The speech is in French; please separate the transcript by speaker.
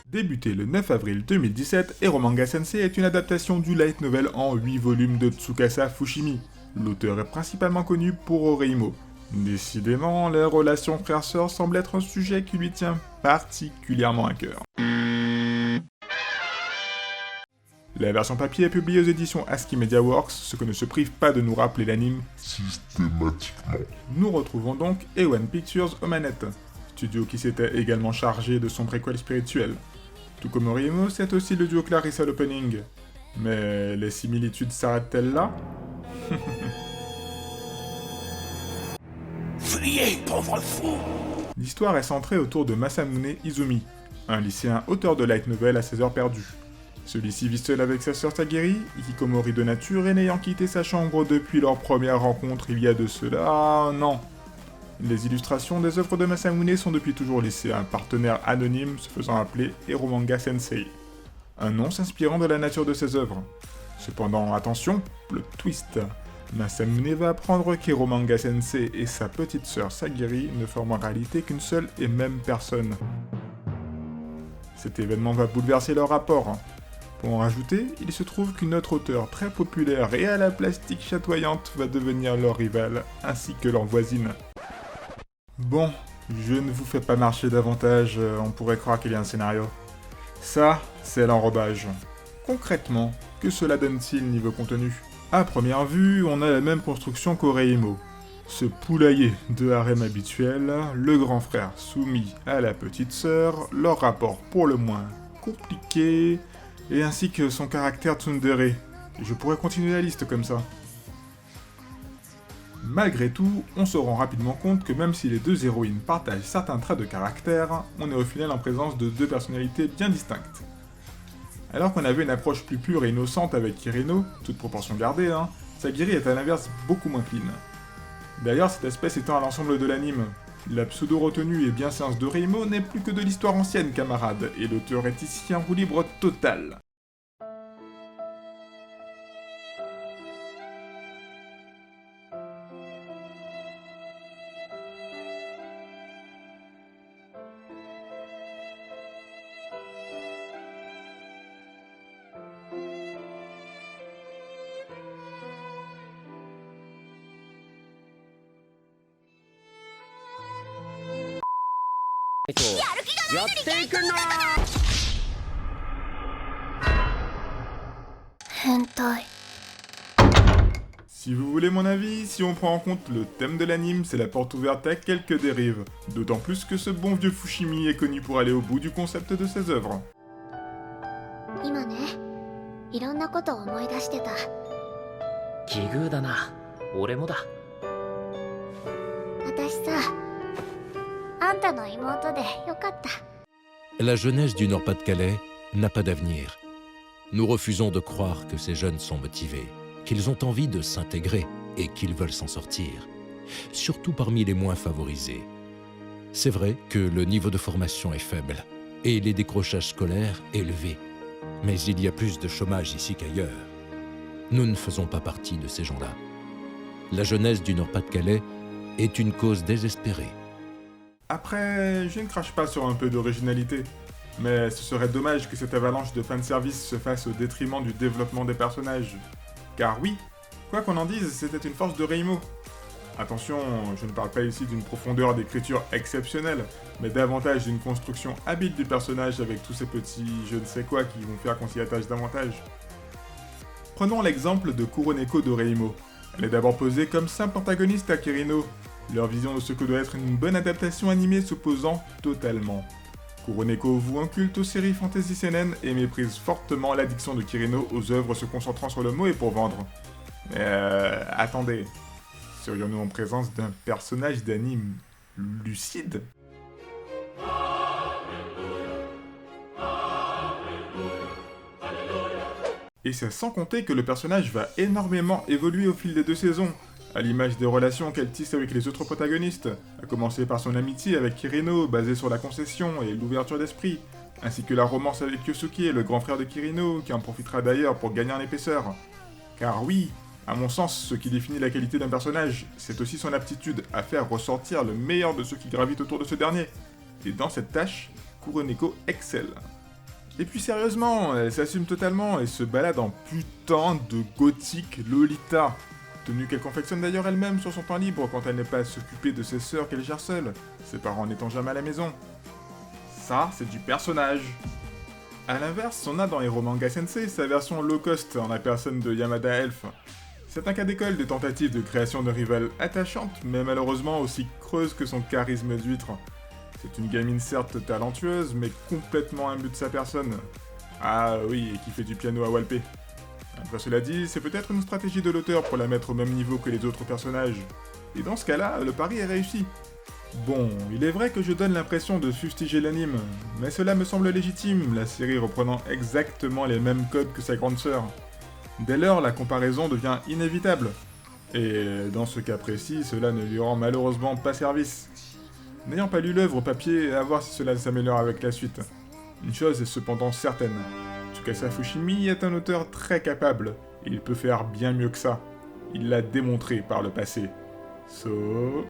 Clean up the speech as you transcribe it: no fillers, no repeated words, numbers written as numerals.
Speaker 1: Débuté le 9 avril 2017, Eromanga Sensei est une adaptation du light novel en 8 volumes de Tsukasa Fushimi. L'auteur est principalement connu pour Oreimo. Décidément, les relations frères-sœurs semblent être un sujet qui lui tient particulièrement à cœur. La version papier est publiée aux éditions ASCII Media Works, ce que ne se prive pas de nous rappeler l'anime systématiquement. Nous retrouvons donc A1 Pictures aux manettes, studio qui s'était également chargé de son préquel spirituel. Tout comme Oreimo, c'est aussi le duo Clarisse à l'opening. Mais les similitudes s'arrêtent-elles là?
Speaker 2: Fuyez, pauvre fou!
Speaker 1: L'histoire est centrée autour de Masamune Izumi, un lycéen auteur de light novel à ses heures perdues. Celui-ci vit seul avec sa sœur Sagiri, hikikomori de nature et n'ayant quitté sa chambre depuis leur première rencontre il y a de cela un an. Les illustrations des œuvres de Masamune sont depuis toujours laissées à un partenaire anonyme se faisant appeler Eromanga Sensei. Un nom s'inspirant de la nature de ses œuvres. Cependant, attention, plot twist. Masamune va apprendre qu'Eromanga Sensei et sa petite sœur Sagiri ne forment en réalité qu'une seule et même personne. Cet événement va bouleverser leur rapport. Pour en rajouter, il se trouve qu'une autre auteure très populaire et à la plastique chatoyante va devenir leur rivale, ainsi que leur voisine. Bon, je ne vous fais pas marcher davantage, on pourrait croire qu'il y a un scénario. Ça, c'est l'enrobage. Concrètement, que cela donne-t-il niveau contenu? À première vue, on a la même construction qu'Oreimo. Ce poulailler de harem habituel, le grand frère soumis à la petite sœur, leur rapport pour le moins compliqué, et ainsi que son caractère tsundere. Je pourrais continuer la liste comme ça. Malgré tout, on se rend rapidement compte que même si les deux héroïnes partagent certains traits de caractère, on est au final en présence de deux personnalités bien distinctes. Alors qu'on avait une approche plus pure et innocente avec Kirino, toute proportion gardée, Sagiri est à l'inverse beaucoup moins clean. D'ailleurs, cette espèce étant à l'ensemble de l'anime. La pseudo-retenue et bienséance de Oreimo n'est plus que de l'histoire ancienne, camarade, et l'auteur est ici en roue libre totale. Si vous voulez mon avis, si on prend en compte le thème de l'anime, c'est la porte ouverte à quelques dérives. D'autant plus que ce bon vieux Fushimi est connu pour aller au bout du concept de ses œuvres.
Speaker 3: La jeunesse du Nord-Pas-de-Calais n'a pas d'avenir. Nous refusons de croire que ces jeunes sont motivés, qu'ils ont envie de s'intégrer et qu'ils veulent s'en sortir, surtout parmi les moins favorisés. C'est vrai que le niveau de formation est faible et les décrochages scolaires élevés, mais il y a plus de chômage ici qu'ailleurs. Nous ne faisons pas partie de ces gens-là. La jeunesse du Nord-Pas-de-Calais est une cause désespérée.
Speaker 1: Après, je ne crache pas sur un peu d'originalité, mais ce serait dommage que cette avalanche de fanservice se fasse au détriment du développement des personnages. Car oui, quoi qu'on en dise, c'était une force de Oreimo. Attention, je ne parle pas ici d'une profondeur d'écriture exceptionnelle, mais davantage d'une construction habile du personnage avec tous ces petits je ne sais quoi qui vont faire qu'on s'y attache davantage. Prenons l'exemple de Kuroneko d'Oreimo. Elle est d'abord posée comme simple antagoniste à Kirino. Leur vision de ce que doit être une bonne adaptation animée s'opposant totalement. Kuroneko voue un culte aux séries fantasy seinen et méprise fortement l'addiction de Kirino aux œuvres se concentrant sur le mot et pour vendre. Mais attendez, serions-nous en présence d'un personnage d'anime lucide ? Et c'est sans compter que le personnage va énormément évoluer au fil des 2 saisons, à l'image des relations qu'elle tisse avec les autres protagonistes, à commencer par son amitié avec Kirino, basée sur la concession et l'ouverture d'esprit, ainsi que la romance avec Yosuke, le grand frère de Kirino, qui en profitera d'ailleurs pour gagner en épaisseur. Car oui, à mon sens, ce qui définit la qualité d'un personnage, c'est aussi son aptitude à faire ressortir le meilleur de ceux qui gravitent autour de ce dernier. Et dans cette tâche, Kuroneko excelle. Et puis sérieusement, elle s'assume totalement et se balade en putain de gothique Lolita. Tenue qu'elle confectionne d'ailleurs elle-même sur son temps libre quand elle n'est pas à s'occuper de ses sœurs qu'elle gère seule, ses parents n'étant jamais à la maison. Ça, c'est du personnage. A l'inverse, on a dans Hero Manga Sensei sa version low cost en la personne de Yamada Elf. C'est un cas d'école des tentatives de création de rivales attachantes, mais malheureusement aussi creuses que son charisme d'huître. C'est une gamine certes talentueuse, mais complètement imbue de sa personne. Ah oui, et qui fait du piano à walper. Après cela dit, c'est peut-être une stratégie de l'auteur pour la mettre au même niveau que les autres personnages. Et dans ce cas-là, le pari est réussi. Bon, il est vrai que je donne l'impression de fustiger l'anime, mais cela me semble légitime, la série reprenant exactement les mêmes codes que sa grande sœur. Dès lors, la comparaison devient inévitable. Et dans ce cas précis, cela ne lui rend malheureusement pas service. N'ayant pas lu l'œuvre au papier, à voir si cela s'améliore avec la suite. Une chose est cependant certaine. Tsukasa Fushimi est un auteur très capable, et il peut faire bien mieux que ça. Il l'a démontré par le passé. So...